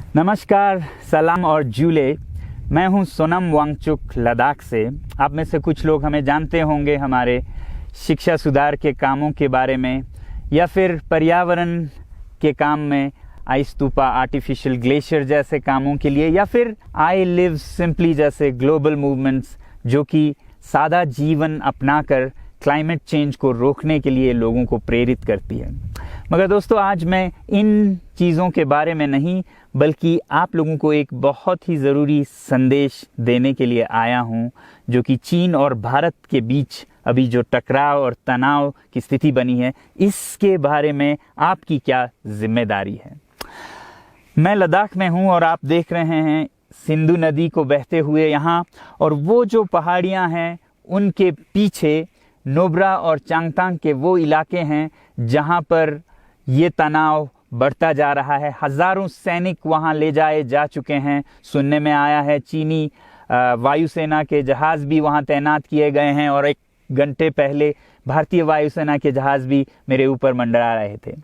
नमस्कार, सलाम और जूले। मैं हूं सोनम वांगचुक लद्दाख से। आप में से कुछ लोग हमें जानते होंगे हमारे शिक्षा सुधार के कामों के बारे में, या फिर पर्यावरण के काम में आइस स्तूपा, आर्टिफिशियल ग्लेशियर जैसे कामों के लिए, या फिर आई लिव सिंपली जैसे ग्लोबल मूवमेंट्स जो कि सादा जीवन अपनाकर क्लाइमेट चेंज को रोकने के लिए लोगों को प्रेरित करती है। मगर दोस्तों, आज मैं इन चीज़ों के बारे में नहीं बल्कि आप लोगों को एक बहुत ही ज़रूरी संदेश देने के लिए आया हूं, जो कि चीन और भारत के बीच अभी जो टकराव और तनाव की स्थिति बनी है, इसके बारे में आपकी क्या जिम्मेदारी है। मैं लद्दाख में हूं और आप देख रहे हैं सिंधु नदी को बहते हुए यहाँ, और वो जो पहाड़ियाँ हैं उनके पीछे नुब्रा और चांगथांग के वो इलाके हैं जहाँ पर ये तनाव बढ़ता जा रहा है। हज़ारों सैनिक वहाँ ले जाए जा चुके हैं। सुनने में आया है चीनी वायुसेना के जहाज़ भी वहाँ तैनात किए गए हैं, और 1 घंटे पहले भारतीय वायुसेना के जहाज़ भी मेरे ऊपर मंडरा रहे थे।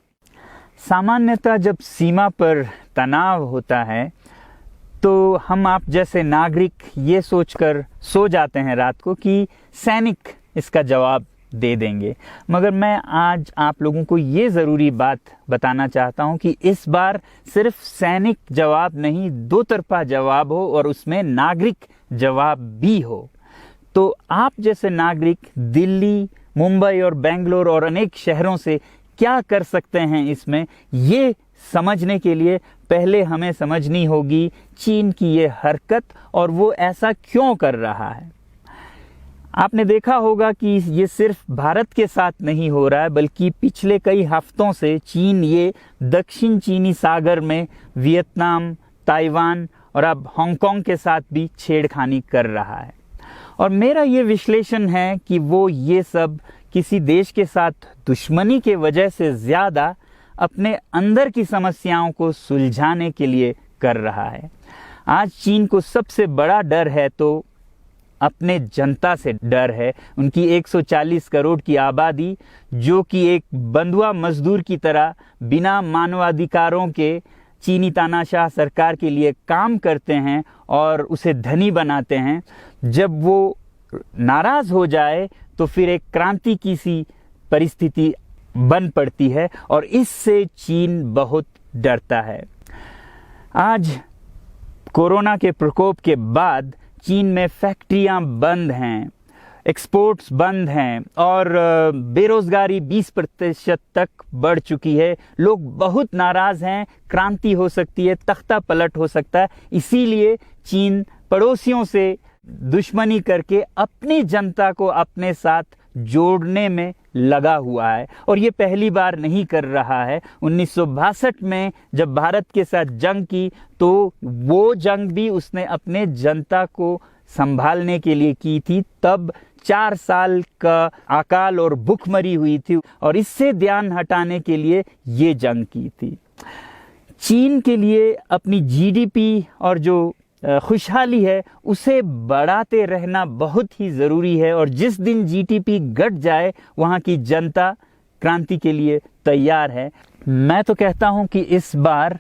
सामान्यतः जब सीमा पर तनाव होता है तो हम आप जैसे नागरिक ये सोचकर सो जाते हैं रात को कि सैनिक इसका जवाब दे देंगे। मगर मैं आज आप लोगों को ये ज़रूरी बात बताना चाहता हूँ कि इस बार सिर्फ सैनिक जवाब नहीं, दो तरफा जवाब हो और उसमें नागरिक जवाब भी हो। तो आप जैसे नागरिक दिल्ली, मुंबई और बेंगलोर और अनेक शहरों से क्या कर सकते हैं इसमें, ये समझने के लिए पहले हमें समझनी होगी चीन की ये हरकत और वो ऐसा क्यों कर रहा है। आपने देखा होगा कि ये सिर्फ भारत के साथ नहीं हो रहा है, बल्कि पिछले कई हफ्तों से चीन ये दक्षिण चीनी सागर में वियतनाम, ताइवान और अब हांगकांग के साथ भी छेड़खानी कर रहा है। और मेरा ये विश्लेषण है कि वो ये सब किसी देश के साथ दुश्मनी के वजह से ज़्यादा अपने अंदर की समस्याओं को सुलझाने के लिए कर रहा है। आज चीन को सबसे बड़ा डर है तो अपने जनता से डर है। उनकी 140 करोड़ की आबादी, जो कि एक बंधुआ मजदूर की तरह बिना मानवाधिकारों के चीनी तानाशाह सरकार के लिए काम करते हैं और उसे धनी बनाते हैं। जब वो नाराज़ हो जाए तो फिर एक क्रांति की सी परिस्थिति बन पड़ती है, और इससे चीन बहुत डरता है। आज कोरोना के प्रकोप के बाद चीन में फैक्ट्रियां बंद हैं, एक्सपोर्ट्स बंद हैं और बेरोजगारी 20% तक बढ़ चुकी है। लोग बहुत नाराज़ हैं, क्रांति हो सकती है, तख्ता पलट हो सकता है। इसीलिए चीन पड़ोसियों से दुश्मनी करके अपनी जनता को अपने साथ जोड़ने में लगा हुआ है, और ये पहली बार नहीं कर रहा है। 1962 में जब भारत के साथ जंग की तो वो जंग भी उसने अपने जनता को संभालने के लिए की थी। तब 4 साल का अकाल और भूखमरी हुई थी, और इससे ध्यान हटाने के लिए ये जंग की थी। चीन के लिए अपनी जीडीपी और जो खुशहाली है उसे बढ़ाते रहना बहुत ही ज़रूरी है, और जिस दिन जीडीपी घट जाए वहाँ की जनता क्रांति के लिए तैयार है। मैं तो कहता हूँ कि इस बार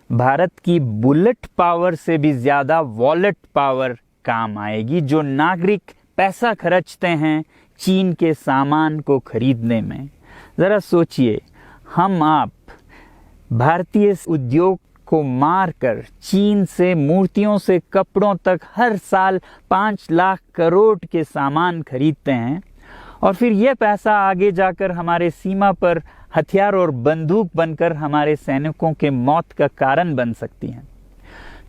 भारत की बुलेट पावर से भी ज़्यादा वॉलेट पावर काम आएगी। जो नागरिक पैसा खर्चते हैं चीन के सामान को खरीदने में, ज़रा सोचिए, हम आप भारतीय उद्योग को मारकर चीन से मूर्तियों से कपड़ों तक हर साल 5 लाख करोड़ के सामान खरीदते हैं, और फिर यह पैसा आगे जाकर हमारे सीमा पर हथियार और बंदूक बनकर हमारे सैनिकों के मौत का कारण बन सकती हैं।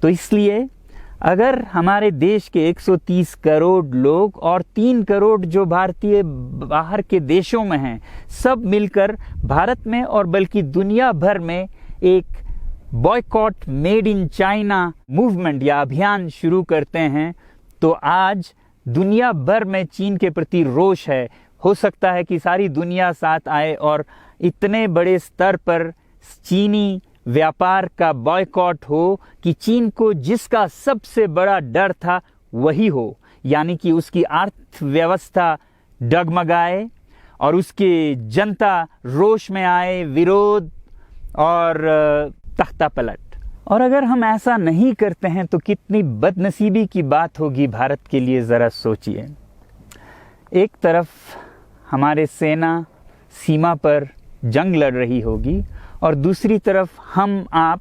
तो इसलिए अगर हमारे देश के 130 करोड़ लोग और 3 करोड़ जो भारतीय बाहर के देशों में हैं, सब मिलकर भारत में और बल्कि दुनिया भर में एक boycott made in China movement या अभियान शुरू करते हैं, तो आज दुनिया भर में चीन के प्रति रोष है। हो सकता है कि सारी दुनिया साथ आए और इतने बड़े स्तर पर चीनी व्यापार का बॉयकॉट हो कि चीन को जिसका सबसे बड़ा डर था वही हो, यानी कि उसकी अर्थव्यवस्था डगमगाए और उसकी जनता रोष में आए, विरोध और तख्ता पलट। और अगर हम ऐसा नहीं करते हैं तो कितनी बदनसीबी की बात होगी भारत के लिए, ज़रा सोचिए। एक तरफ हमारे सेना सीमा पर जंग लड़ रही होगी और दूसरी तरफ हम आप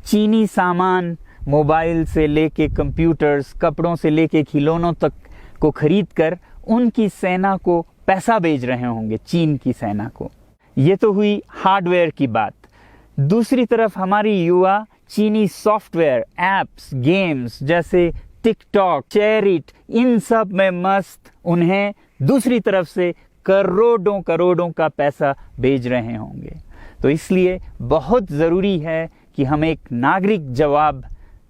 चीनी सामान, मोबाइल से लेके कंप्यूटर्स, कपड़ों से लेके खिलौनों तक को खरीद कर उनकी सेना को पैसा भेज रहे होंगे, चीन की सेना को। ये तो हुई हार्डवेयर की बात। दूसरी तरफ हमारी युवा चीनी सॉफ्टवेयर, एप्स, गेम्स जैसे टिकटॉक, शेयरिट, इन सब में मस्त, उन्हें दूसरी तरफ से करोड़ों करोड़ों का पैसा भेज रहे होंगे। तो इसलिए बहुत ज़रूरी है कि हम एक नागरिक जवाब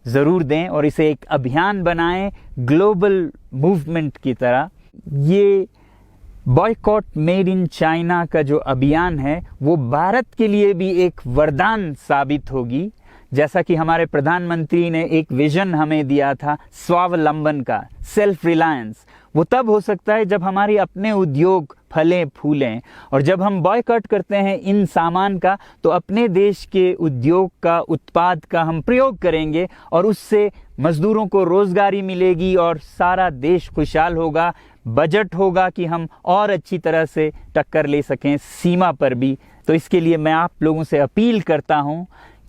ज़रूर दें और इसे एक अभियान बनाएं, ग्लोबल मूवमेंट की तरह। ये बॉयकॉट मेड इन चाइना का जो अभियान है वो भारत के लिए भी एक वरदान साबित होगी। जैसा कि हमारे प्रधानमंत्री ने एक विजन हमें दिया था स्वावलंबन का, सेल्फ रिलायंस, वो तब हो सकता है जब हमारे अपने उद्योग फलें फूलें। और जब हम बॉयकॉट करते हैं इन सामान का तो अपने देश के उद्योग का, उत्पाद का हम प्रयोग करेंगे और उससे मजदूरों को रोजगारी मिलेगी और सारा देश खुशहाल होगा। बजट होगा कि हम और अच्छी तरह से टक्कर ले सकें सीमा पर भी। तो इसके लिए मैं आप लोगों से अपील करता हूं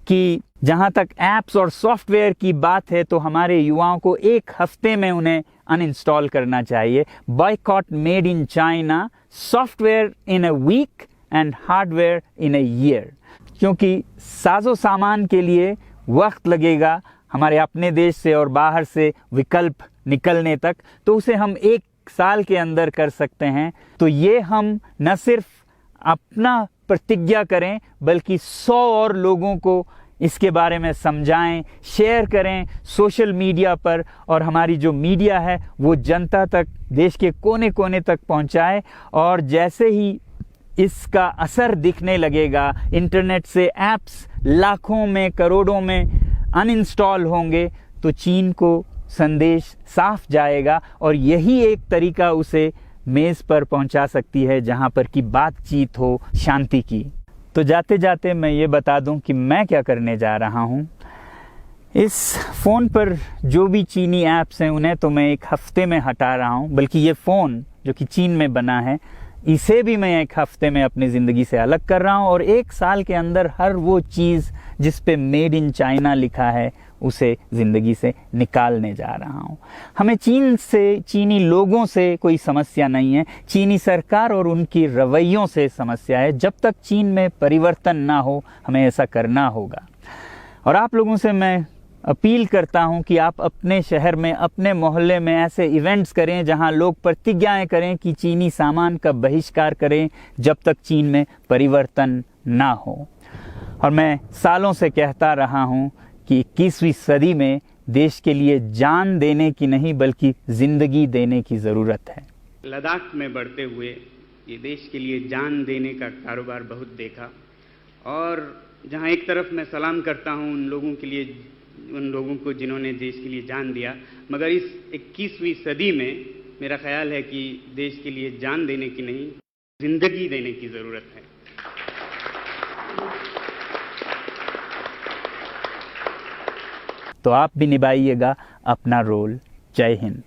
कि जहां तक ऐप्स और सॉफ्टवेयर की बात है तो हमारे युवाओं को एक हफ्ते में उन्हें अनइंस्टॉल करना चाहिए। Boycott made in China, software in a week and hardware in a year. क्योंकि साजो सामान के लिए वक्त लगेगा हमारे अपने देश से और बाहर से विकल्प निकलने तक, तो उसे हम 1 साल के अंदर कर सकते हैं। तो ये हम न सिर्फ अपना प्रतिज्ञा करें बल्कि 100 और लोगों को इसके बारे में समझाएं, शेयर करें सोशल मीडिया पर, और हमारी जो मीडिया है वो जनता तक, देश के कोने कोने तक पहुंचाए। और जैसे ही इसका असर दिखने लगेगा, इंटरनेट से ऐप्स लाखों में, करोड़ों में अनइंस्टॉल होंगे, तो चीन को संदेश साफ जाएगा और यही एक तरीका उसे मेज़ पर पहुंचा सकती है जहां पर कि बातचीत हो शांति की। तो जाते जाते मैं ये बता दूं कि मैं क्या करने जा रहा हूं। इस फ़ोन पर जो भी चीनी ऐप्स हैं उन्हें तो मैं 1 हफ्ते में हटा रहा हूं, बल्कि ये फ़ोन जो कि चीन में बना है इसे भी मैं 1 हफ्ते में अपनी ज़िंदगी से अलग कर रहा हूं। और 1 साल के अंदर हर वो चीज़ जिस पे मेड इन चाइना लिखा है उसे ज़िंदगी से निकालने जा रहा हूं। हमें चीन से, चीनी लोगों से कोई समस्या नहीं है, चीनी सरकार और उनकी रवैयों से समस्या है। जब तक चीन में परिवर्तन ना हो हमें ऐसा करना होगा। और आप लोगों से मैं अपील करता हूं कि आप अपने शहर में, अपने मोहल्ले में ऐसे इवेंट्स करें जहां लोग प्रतिज्ञाएं करें कि चीनी सामान का बहिष्कार करें जब तक चीन में परिवर्तन ना हो। और मैं सालों से कहता रहा हूं कि 21वीं सदी में देश के लिए जान देने की नहीं बल्कि जिंदगी देने की ज़रूरत है। लद्दाख में बढ़ते हुए ये देश के लिए जान देने का कारोबार बहुत देखा, और जहां एक तरफ मैं सलाम करता हूं उन लोगों के लिए, उन लोगों को जिन्होंने देश के लिए जान दिया, मगर इस 21वीं सदी में मेरा ख्याल है कि देश के लिए जान देने की नहीं, जिंदगी देने की ज़रूरत है। तो आप भी निभाइएगा अपना रोल। जय हिंद।